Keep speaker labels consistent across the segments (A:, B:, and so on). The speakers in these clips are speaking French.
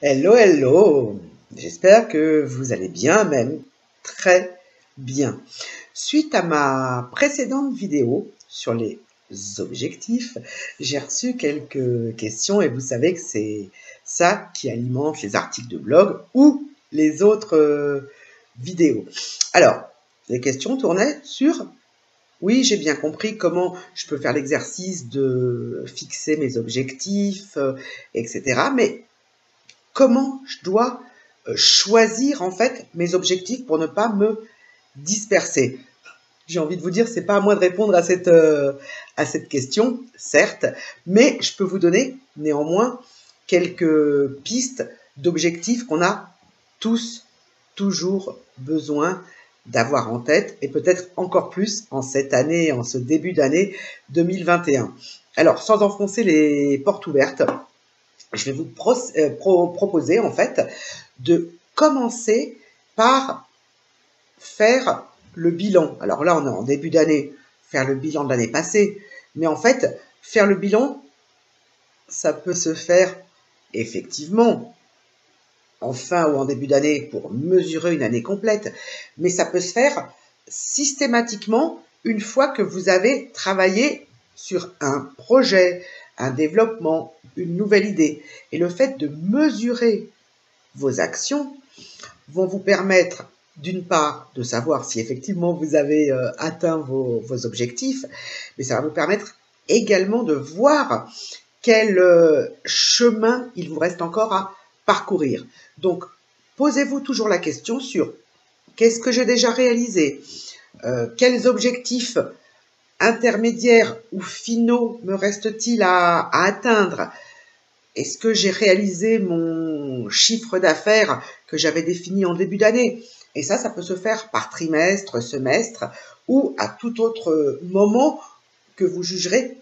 A: Hello, hello! J'espère que vous allez bien, même très bien. Suite à ma précédente vidéo sur les objectifs, j'ai reçu quelques questions et vous savez que c'est ça qui alimente les articles de blog ou les autres vidéos. Alors, les questions tournaient sur oui, j'ai bien compris comment je peux faire l'exercice de fixer mes objectifs, etc. Mais comment je dois choisir en fait mes objectifs pour ne pas me disperser? J'ai envie de vous dire, c'est pas à moi de répondre à cette question, certes, mais je peux vous donner néanmoins quelques pistes d'objectifs qu'on a tous toujours besoin d'avoir en tête et peut-être encore plus en cette année, en ce début d'année 2021. Alors, sans enfoncer les portes ouvertes, je vais vous proposer en fait de commencer par faire le bilan. Alors là, on est en début d'année, faire le bilan de l'année passée, mais en fait, faire le bilan, ça peut se faire effectivement en fin ou en début d'année pour mesurer une année complète, mais ça peut se faire systématiquement une fois que vous avez travaillé sur un projet, un développement, une nouvelle idée. Et le fait de mesurer vos actions vont vous permettre, d'une part, de savoir si effectivement vous avez atteint vos objectifs, mais ça va vous permettre également de voir quel chemin il vous reste encore à parcourir. Donc, posez-vous toujours la question sur qu'est-ce que j'ai déjà réalisé, quels objectifs intermédiaires ou finaux me reste-t-il à atteindre? Est-ce que j'ai réalisé mon chiffre d'affaires que j'avais défini en début d'année? Et ça peut se faire par trimestre, semestre ou à tout autre moment que vous jugerez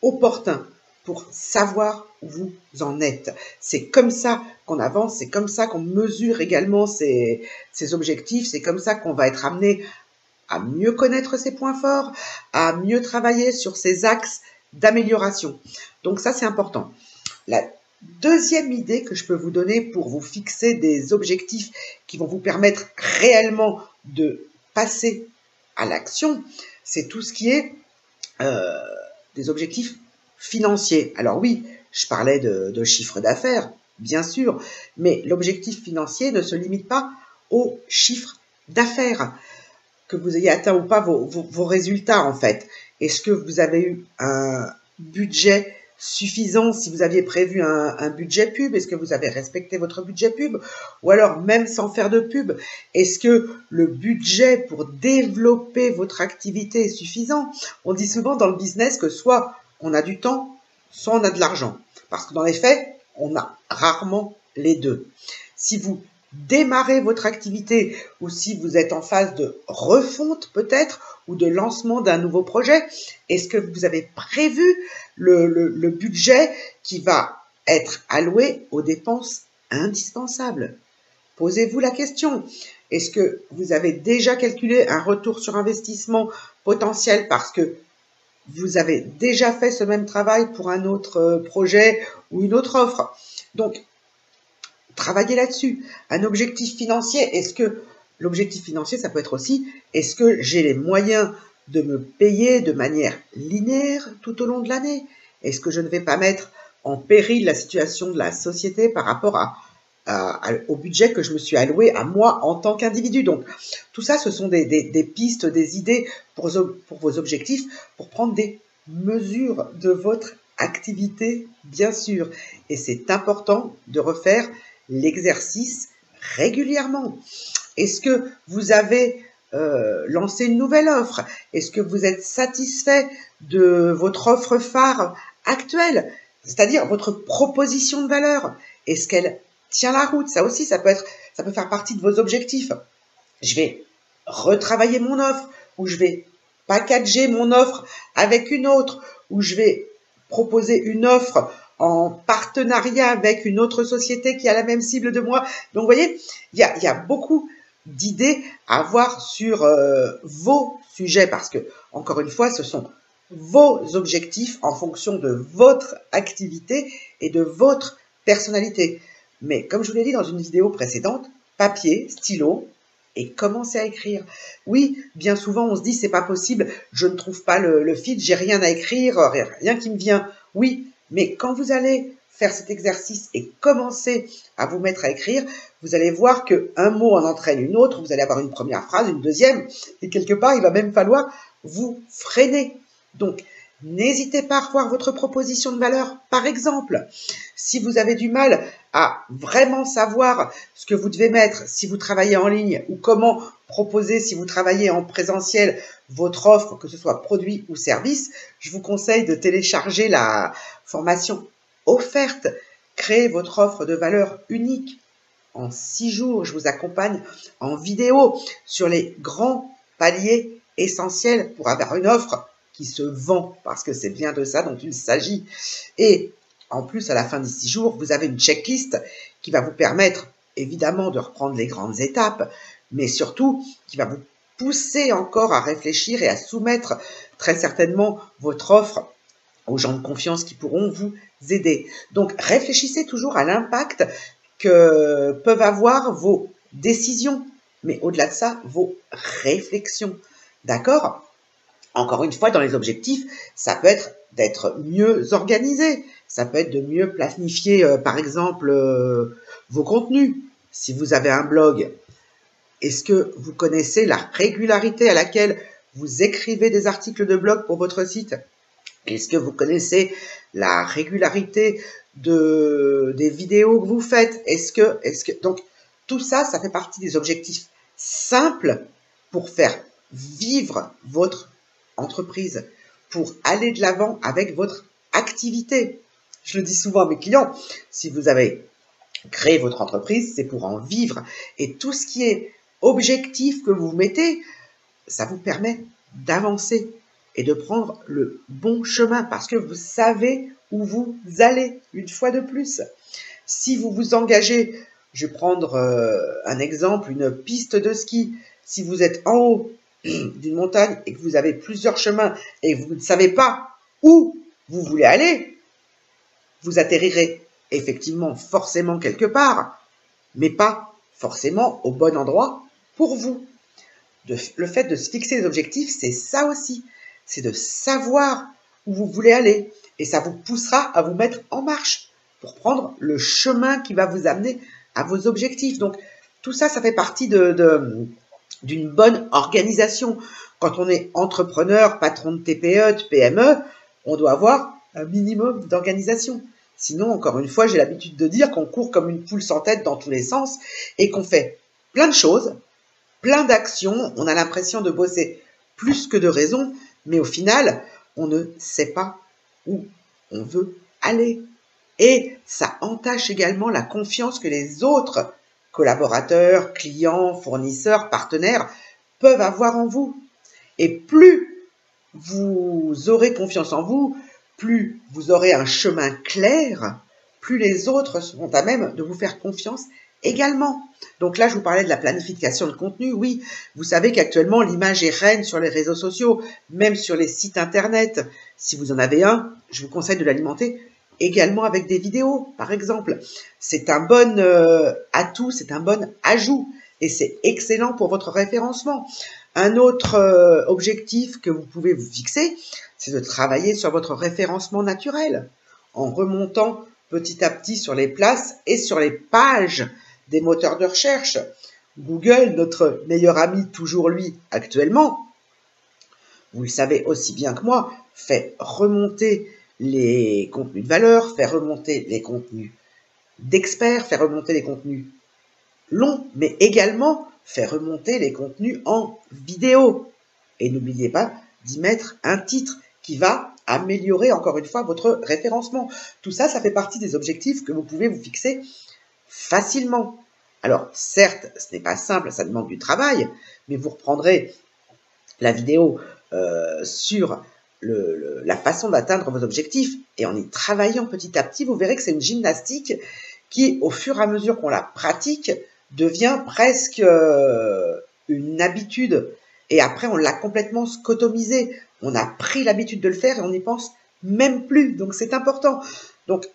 A: opportun pour savoir où vous en êtes. C'est comme ça qu'on avance, c'est comme ça qu'on mesure également ses objectifs, c'est comme ça qu'on va être amené à mieux connaître ses points forts, à mieux travailler sur ses axes d'amélioration. Donc ça, c'est important. La deuxième idée que je peux vous donner pour vous fixer des objectifs qui vont vous permettre réellement de passer à l'action, c'est tout ce qui est des objectifs financiers. Alors oui, je parlais de chiffre d'affaires, bien sûr, mais l'objectif financier ne se limite pas au chiffre d'affaires. Que vous ayez atteint ou pas vos résultats en fait. Est-ce que vous avez eu un budget suffisant si vous aviez prévu un budget pub? Est-ce que vous avez respecté votre budget pub? Ou alors, même sans faire de pub, est-ce que le budget pour développer votre activité est suffisant? On dit souvent dans le business que soit on a du temps, soit on a de l'argent. Parce que dans les faits, on a rarement les deux. Si vous démarrer votre activité ou si vous êtes en phase de refonte peut-être ou de lancement d'un nouveau projet, est-ce que vous avez prévu le budget qui va être alloué aux dépenses indispensables? Posez-vous la question. Est-ce que vous avez déjà calculé un retour sur investissement potentiel parce que vous avez déjà fait ce même travail pour un autre projet ou une autre offre? Donc, travailler là-dessus. Un objectif financier, est-ce que l'objectif financier, ça peut être aussi, est-ce que j'ai les moyens de me payer de manière linéaire tout au long de l'année? Est-ce que je ne vais pas mettre en péril la situation de la société par rapport au budget que je me suis alloué à moi en tant qu'individu? Donc, tout ça, ce sont des pistes, des idées pour vos objectifs, pour prendre des mesures de votre activité, bien sûr. Et c'est important de refaire l'exercice régulièrement. Est-ce que vous avez lancé une nouvelle offre? Est-ce que vous êtes satisfait de votre offre phare actuelle, c'est-à-dire votre proposition de valeur? Est-ce qu'elle tient la route? Ça aussi, ça peut faire partie de vos objectifs. Je vais retravailler mon offre, ou je vais packager mon offre avec une autre, ou je vais proposer une offre en partenariat avec une autre société qui a la même cible de moi. Donc, vous voyez, il y a beaucoup d'idées à avoir sur vos sujets parce que, encore une fois, ce sont vos objectifs en fonction de votre activité et de votre personnalité. Mais comme je vous l'ai dit dans une vidéo précédente, papier, stylo, et commencez à écrire. Oui, bien souvent on se dit c'est pas possible, je ne trouve pas le feed, j'ai rien à écrire, rien qui me vient. Oui, mais quand vous allez faire cet exercice et commencer à vous mettre à écrire, vous allez voir qu'un mot en entraîne une autre, vous allez avoir une première phrase, une deuxième, et quelque part il va même falloir vous freiner. Donc, n'hésitez pas à revoir votre proposition de valeur. Par exemple, si vous avez du mal à vraiment savoir ce que vous devez mettre si vous travaillez en ligne ou comment proposer si vous travaillez en présentiel votre offre, que ce soit produit ou service, je vous conseille de télécharger la formation offerte. Créez votre offre de valeur unique. En 6 jours, je vous accompagne en vidéo sur les grands paliers essentiels pour avoir une offre qui se vend, parce que c'est bien de ça dont il s'agit. Et en plus, à la fin des 6 jours, vous avez une checklist qui va vous permettre, évidemment, de reprendre les grandes étapes, mais surtout, qui va vous pousser encore à réfléchir et à soumettre très certainement votre offre aux gens de confiance qui pourront vous aider. Donc, réfléchissez toujours à l'impact que peuvent avoir vos décisions, mais au-delà de ça, vos réflexions. D'accord ? Encore une fois, dans les objectifs, ça peut être d'être mieux organisé, ça peut être de mieux planifier, par exemple, vos contenus. Si vous avez un blog, est-ce que vous connaissez la régularité à laquelle vous écrivez des articles de blog pour votre site? Est-ce que vous connaissez la régularité des vidéos que vous faites? Donc, tout ça, ça fait partie des objectifs simples pour faire vivre votre entreprise, pour aller de l'avant avec votre activité. Je le dis souvent à mes clients, si vous avez créé votre entreprise, c'est pour en vivre. Et tout ce qui est objectif que vous mettez, ça vous permet d'avancer et de prendre le bon chemin parce que vous savez où vous allez, une fois de plus. Si vous vous engagez, je vais prendre un exemple, une piste de ski. Si vous êtes en haut d'une montagne et que vous avez plusieurs chemins et que vous ne savez pas où vous voulez aller, vous atterrirez effectivement forcément quelque part, mais pas forcément au bon endroit pour vous. Le fait de se fixer des objectifs, c'est ça aussi. C'est de savoir où vous voulez aller. Et ça vous poussera à vous mettre en marche pour prendre le chemin qui va vous amener à vos objectifs. Donc, tout ça, ça fait partie d'une bonne organisation. Quand on est entrepreneur, patron de TPE, de PME, on doit avoir un minimum d'organisation. Sinon, encore une fois, j'ai l'habitude de dire qu'on court comme une poule sans tête dans tous les sens et qu'on fait plein de choses, plein d'actions, on a l'impression de bosser plus que de raison, mais au final, on ne sait pas où on veut aller. Et ça entache également la confiance que les autres collaborateurs, clients, fournisseurs, partenaires peuvent avoir en vous. Et plus vous aurez confiance en vous, plus vous aurez un chemin clair, plus les autres seront à même de vous faire confiance également. Donc là, je vous parlais de la planification de contenu. Oui, vous savez qu'actuellement, l'image est reine sur les réseaux sociaux, même sur les sites internet. Si vous en avez un, je vous conseille de l'alimenter également avec des vidéos, par exemple. C'est un bon atout, c'est un bon ajout et c'est excellent pour votre référencement. Un autre objectif que vous pouvez vous fixer, c'est de travailler sur votre référencement naturel en remontant petit à petit sur les places et sur les pages des moteurs de recherche. Google, notre meilleur ami, toujours lui, actuellement, vous le savez aussi bien que moi, fait remonter les contenus de valeur, fait remonter les contenus d'experts, fait remonter les contenus longs, mais également fait remonter les contenus en vidéo. Et n'oubliez pas d'y mettre un titre qui va améliorer encore une fois votre référencement. Tout ça, ça fait partie des objectifs que vous pouvez vous fixer facilement. Alors, certes, ce n'est pas simple, ça demande du travail, mais vous reprendrez la vidéo sur la façon d'atteindre vos objectifs et en y travaillant petit à petit, vous verrez que c'est une gymnastique qui, au fur et à mesure qu'on la pratique, devient presque une habitude. Et après, on l'a complètement scotomisé. On a pris l'habitude de le faire et on n'y pense même plus. Donc, c'est important. Donc,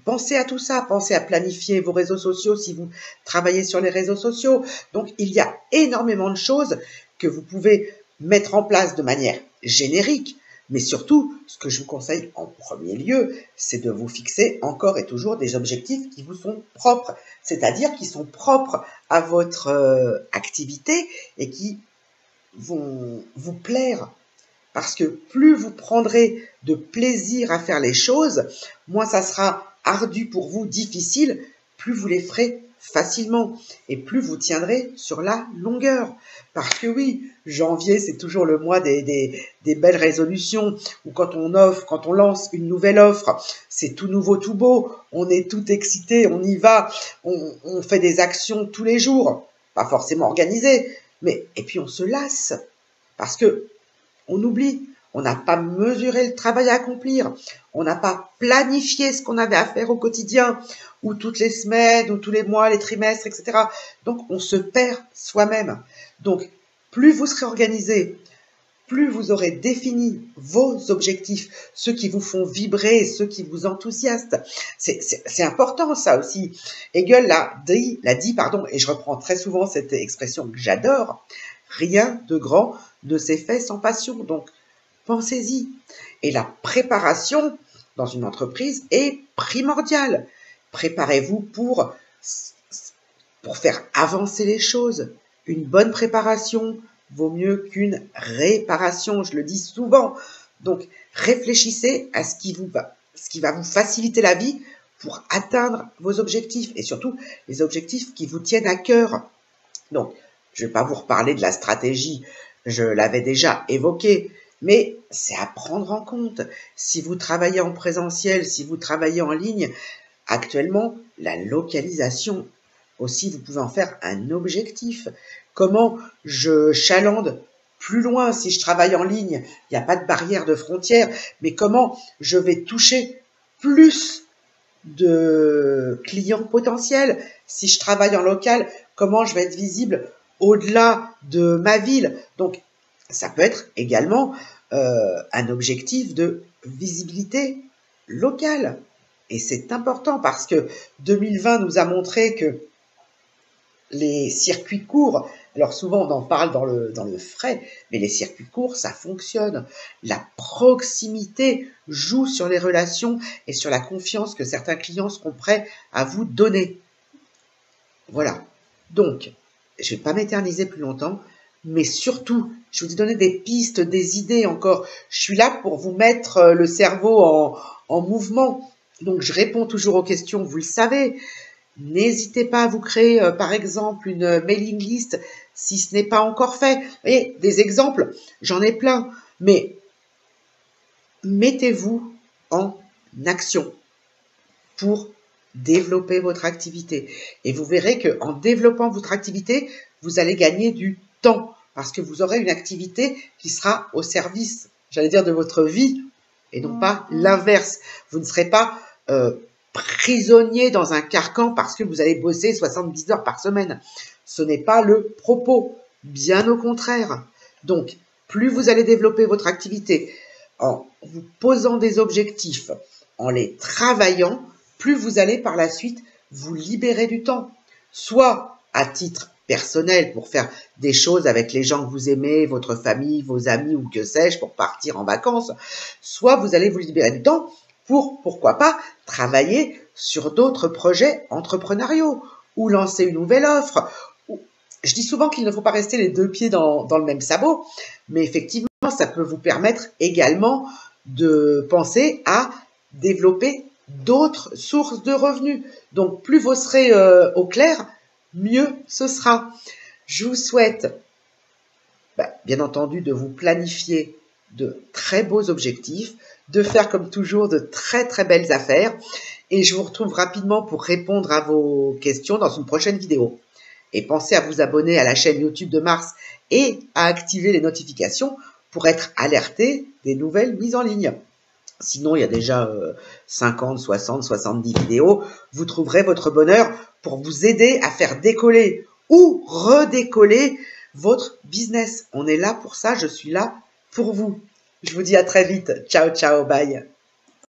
A: pensez à tout ça, pensez à planifier vos réseaux sociaux si vous travaillez sur les réseaux sociaux. Donc, il y a énormément de choses que vous pouvez mettre en place de manière générique, mais surtout, ce que je vous conseille en premier lieu, c'est de vous fixer encore et toujours des objectifs qui vous sont propres, c'est-à-dire qui sont propres à votre activité et qui vont vous plaire. Parce que plus vous prendrez de plaisir à faire les choses, moins ça sera ardu pour vous, difficile, plus vous les ferez facilement et plus vous tiendrez sur la longueur. Parce que oui, janvier, c'est toujours le mois des belles résolutions, où quand on lance une nouvelle offre, c'est tout nouveau, tout beau, on est tout excité, on y va, on fait des actions tous les jours, pas forcément organisées, mais et puis on se lasse, parce que on oublie, on n'a pas mesuré le travail à accomplir, on n'a pas planifié ce qu'on avait à faire au quotidien, ou toutes les semaines, ou tous les mois, les trimestres, etc. Donc, on se perd soi-même. Donc, plus vous serez organisé, plus vous aurez défini vos objectifs, ceux qui vous font vibrer, ceux qui vous enthousiasment. C'est important, ça aussi. Hegel l'a dit, et je reprends très souvent cette expression que j'adore, rien de grand ne s'est fait sans passion. Donc, pensez-y. Et la préparation dans une entreprise est primordiale. Préparez-vous pour faire avancer les choses. Une bonne préparation vaut mieux qu'une réparation, je le dis souvent. Donc, réfléchissez à ce qui va vous faciliter la vie pour atteindre vos objectifs et surtout les objectifs qui vous tiennent à cœur. Donc, je ne vais pas vous reparler de la stratégie, je l'avais déjà évoqué, mais c'est à prendre en compte. Si vous travaillez en présentiel, si vous travaillez en ligne, actuellement, la localisation aussi, vous pouvez en faire un objectif. Comment je chaland plus loin si je travaille en ligne, il n'y a pas de barrière de frontières, mais comment je vais toucher plus de clients potentiels si je travaille en local, comment je vais être visible au-delà de ma ville. Donc, ça peut être également un objectif de visibilité locale. Et c'est important parce que 2020 nous a montré que les circuits courts, alors souvent on en parle dans le frais, mais les circuits courts, ça fonctionne. La proximité joue sur les relations et sur la confiance que certains clients seront prêts à vous donner. Voilà. Donc, je ne vais pas m'éterniser plus longtemps, mais surtout, je vais vous donner des pistes, des idées encore. Je suis là pour vous mettre le cerveau en mouvement. Donc, je réponds toujours aux questions, vous le savez. N'hésitez pas à vous créer, par exemple, une mailing list si ce n'est pas encore fait. Vous voyez, des exemples, j'en ai plein. Mais mettez-vous en action pour développer votre activité. Et vous verrez qu'en développant votre activité, vous allez gagner du temps parce que vous aurez une activité qui sera au service, j'allais dire, de votre vie et non pas l'inverse. Vous ne serez pas prisonnier dans un carcan parce que vous allez bosser 70 heures par semaine. Ce n'est pas le propos, bien au contraire. Donc, plus vous allez développer votre activité en vous posant des objectifs, en les travaillant, plus vous allez par la suite vous libérer du temps. Soit à titre personnel pour faire des choses avec les gens que vous aimez, votre famille, vos amis ou que sais-je, pour partir en vacances, soit vous allez vous libérer du temps pour, pourquoi pas, travailler sur d'autres projets entrepreneuriaux ou lancer une nouvelle offre. Je dis souvent qu'il ne faut pas rester les deux pieds dans le même sabot, mais effectivement, ça peut vous permettre également de penser à développer d'autres sources de revenus. Donc, plus vous serez au clair, mieux ce sera. Je vous souhaite, bien entendu, de vous planifier de très beaux objectifs, de faire comme toujours de très très belles affaires. Et je vous retrouve rapidement pour répondre à vos questions dans une prochaine vidéo. Et pensez à vous abonner à la chaîne YouTube de Mars et à activer les notifications pour être alerté des nouvelles mises en ligne. Sinon, il y a déjà 50, 60, 70 vidéos. Vous trouverez votre bonheur pour vous aider à faire décoller ou redécoller votre business. On est là pour ça, je suis là pour vous. Je vous dis à très vite. Ciao, ciao, bye.